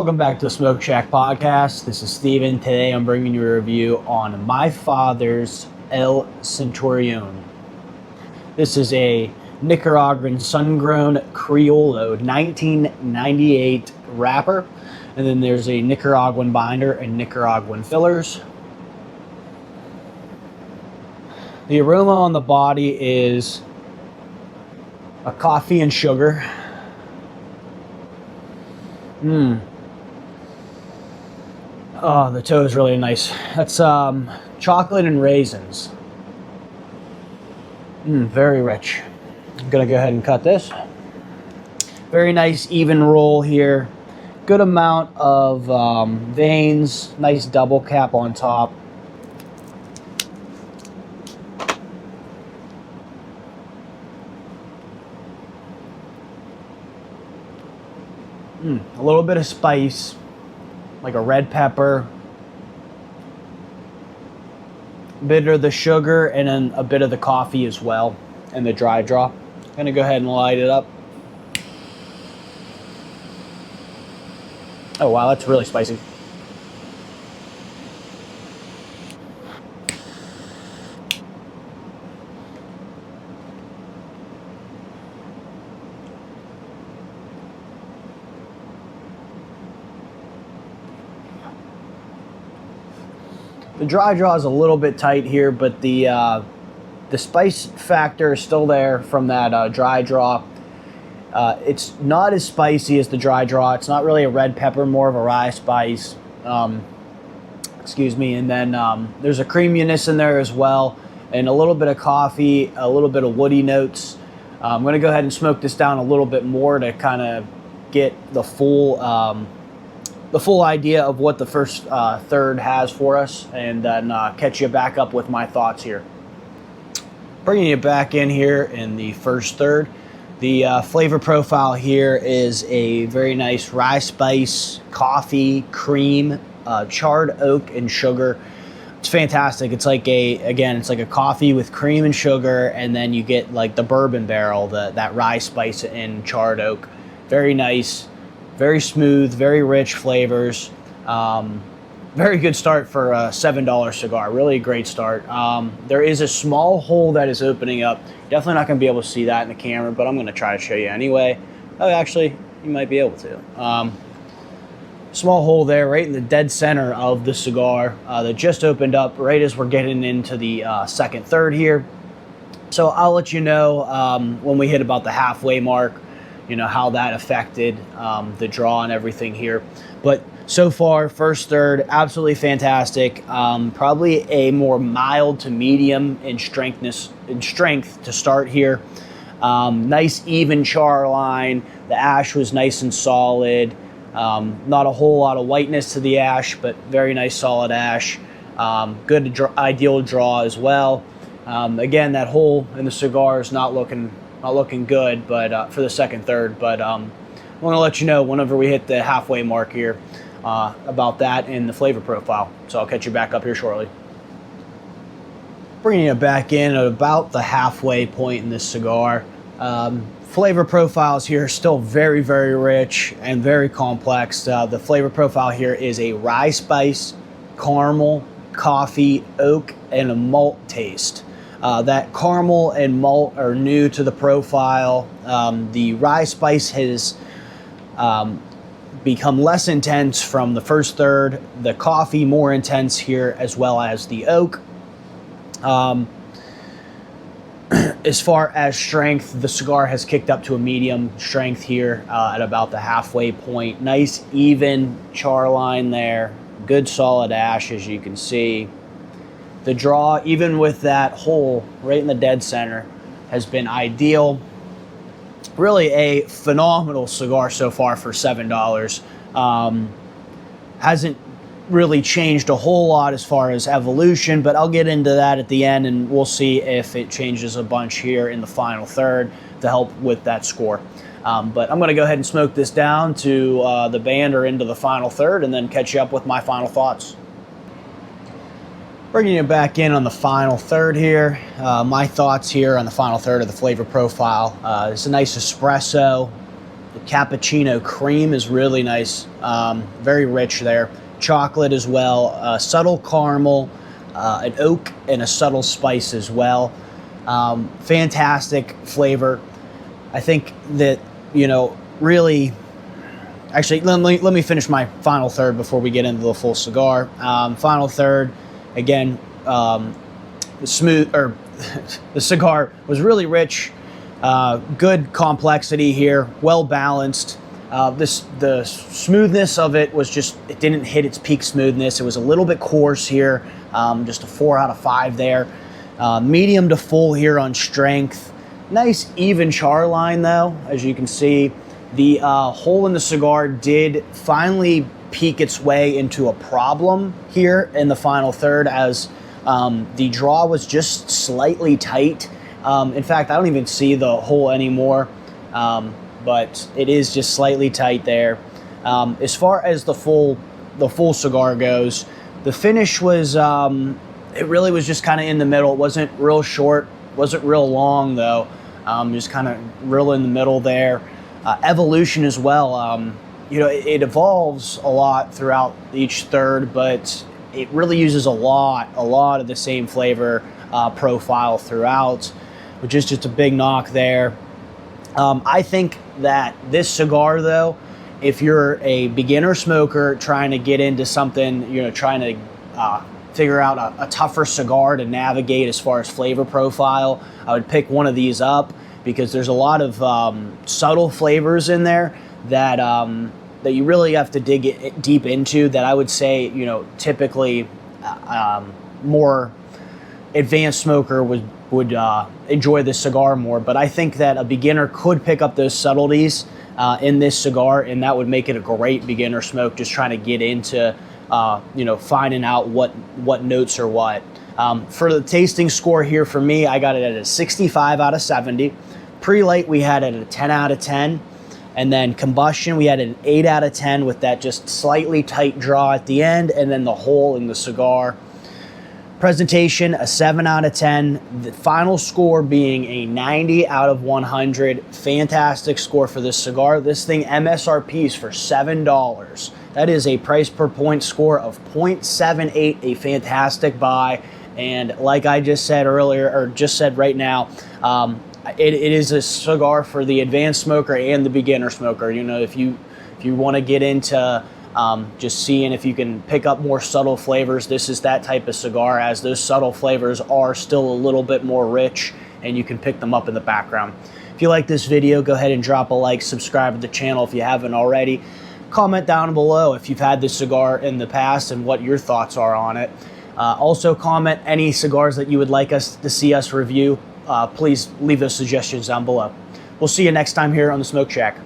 Welcome back to the Smoke Shack Podcast. This is Steven. Today I'm bringing you a review on my father's El Centurion. This is a Nicaraguan sun-grown Criollo 1998 wrapper. And then there's a Nicaraguan binder and Nicaraguan fillers. The aroma on the body is a coffee and sugar. Oh, the toe is really nice. That's chocolate and raisins. Very rich. I'm gonna go ahead and cut this. Very nice even roll here. Good amount of veins. Nice double cap on top. A little bit of spice, like a red pepper, a bit of the sugar, and then a bit of the coffee as well, and the dry draw. I'm gonna go ahead and light it up. Oh wow, that's really spicy. The dry draw is a little bit tight here, but the spice factor is still there from that dry draw. It's not as spicy as the dry draw. It's not really a red pepper, more of a rye spice. Excuse me. And then there's a creaminess in there as well, and a little bit of coffee, a little bit of woody notes. I'm going to go ahead and smoke this down a little bit more to kind of get the full idea of what the first third has for us, and then catch you back up with my thoughts here. Bringing you back in here in the first third. The flavor profile here is a very nice rye spice, coffee, cream, charred oak, and sugar. It's fantastic. It's like it's like a coffee with cream and sugar, and then you get like the bourbon barrel, that rye spice and charred oak. Very nice. Very smooth, very rich flavors. Very good start for a $7 cigar. Really a great start. There is a small hole that is opening up. Definitely not going to be able to see that in the camera, but I'm going to try to show you anyway. Oh, actually, you might be able to. Small hole there right in the dead center of the cigar that just opened up right as we're getting into the second third here. So I'll let you know when we hit about the halfway mark, you know, how that affected the draw and everything here. But so far, first third, absolutely fantastic. Probably a more mild to medium in strength to start here. Nice even char line. The ash was nice and solid. Not a whole lot of whiteness to the ash, but very nice solid ash. Good ideal draw as well. Again, that hole in the cigar is not looking good, but for the second third. But I want to let you know whenever we hit the halfway mark here about that and the flavor profile. So I'll catch you back up here shortly. Bringing it back in at about the halfway point in this cigar. Flavor profiles here are still very, very rich and very complex. The flavor profile here is a rye spice, caramel, coffee, oak, and a malt taste. That caramel and malt are new to the profile. The rye spice has become less intense from the first third. The coffee more intense here, as well as the oak. As far as strength, the cigar has kicked up to a medium strength here at about the halfway point. Nice even char line there. Good solid ash, as you can see. The draw, even with that hole right in the dead center, has been ideal. Really a phenomenal cigar so far for $7. Hasn't really changed a whole lot as far as evolution, but I'll get into that at the end, and we'll see if it changes a bunch here in the final third to help with that score. But I'm going to go ahead and smoke this down to the band or into the final third, and then catch you up with my final thoughts. Bringing it back in on the final third here. My thoughts here on the final third of the flavor profile. It's a nice espresso. The cappuccino cream is really nice, very rich there. Chocolate as well, subtle caramel, an oak, and a subtle spice as well. Fantastic flavor. I think that, you know, really, actually, let me finish my final third before we get into the full cigar. Final third, again, smooth, or the cigar was really rich, good complexity here, well balanced. The smoothness of it was just, it didn't hit its peak smoothness. It was a little bit coarse here, just a 4 out of 5 there. Medium to full here on strength. Nice even char line though, as you can see. The hole in the cigar did finally peek its way into a problem here in the final third, as the draw was just slightly tight. In fact, I don't even see the hole anymore, but it is just slightly tight there. As far as the full cigar goes, the finish was, it really was just kind of in the middle. It wasn't real short, wasn't real long though, just kind of real in the middle there. Evolution as well, you know, it evolves a lot throughout each third, but it really uses a lot of the same flavor profile throughout, which is just a big knock there. I think that this cigar though, if you're a beginner smoker trying to get into something, you know, trying to figure out a tougher cigar to navigate as far as flavor profile, I would pick one of these up, because there's a lot of subtle flavors in there that that you really have to dig deep into, that I would say, you know, typically more advanced smoker would enjoy this cigar more. But I think that a beginner could pick up those subtleties in this cigar, and that would make it a great beginner smoke, just trying to get into you know, finding out what notes are what. For the tasting score here for me, I got it at a 65 out of 70. Pre-light, we had it at a 10 out of 10. And then combustion, we had an 8 out of 10 with that just slightly tight draw at the end, and then the hole in the cigar. Presentation, a 7 out of 10. The final score being a 90 out of 100. Fantastic score for this cigar. This thing MSRP is for $7. That is a price per point score of 0.78, a fantastic buy. And like I just said earlier, or just said right now, it is a cigar for the advanced smoker and the beginner smoker. You know, if you want to get into just seeing if you can pick up more subtle flavors, this is that type of cigar, as those subtle flavors are still a little bit more rich and you can pick them up in the background. If you like this video, go ahead and drop a like, subscribe to the channel if you haven't already. Comment down below if you've had this cigar in the past and what your thoughts are on it. Also comment any cigars that you would like us to see us review. Please leave those suggestions down below. We'll see you next time here on the Smoke Shack.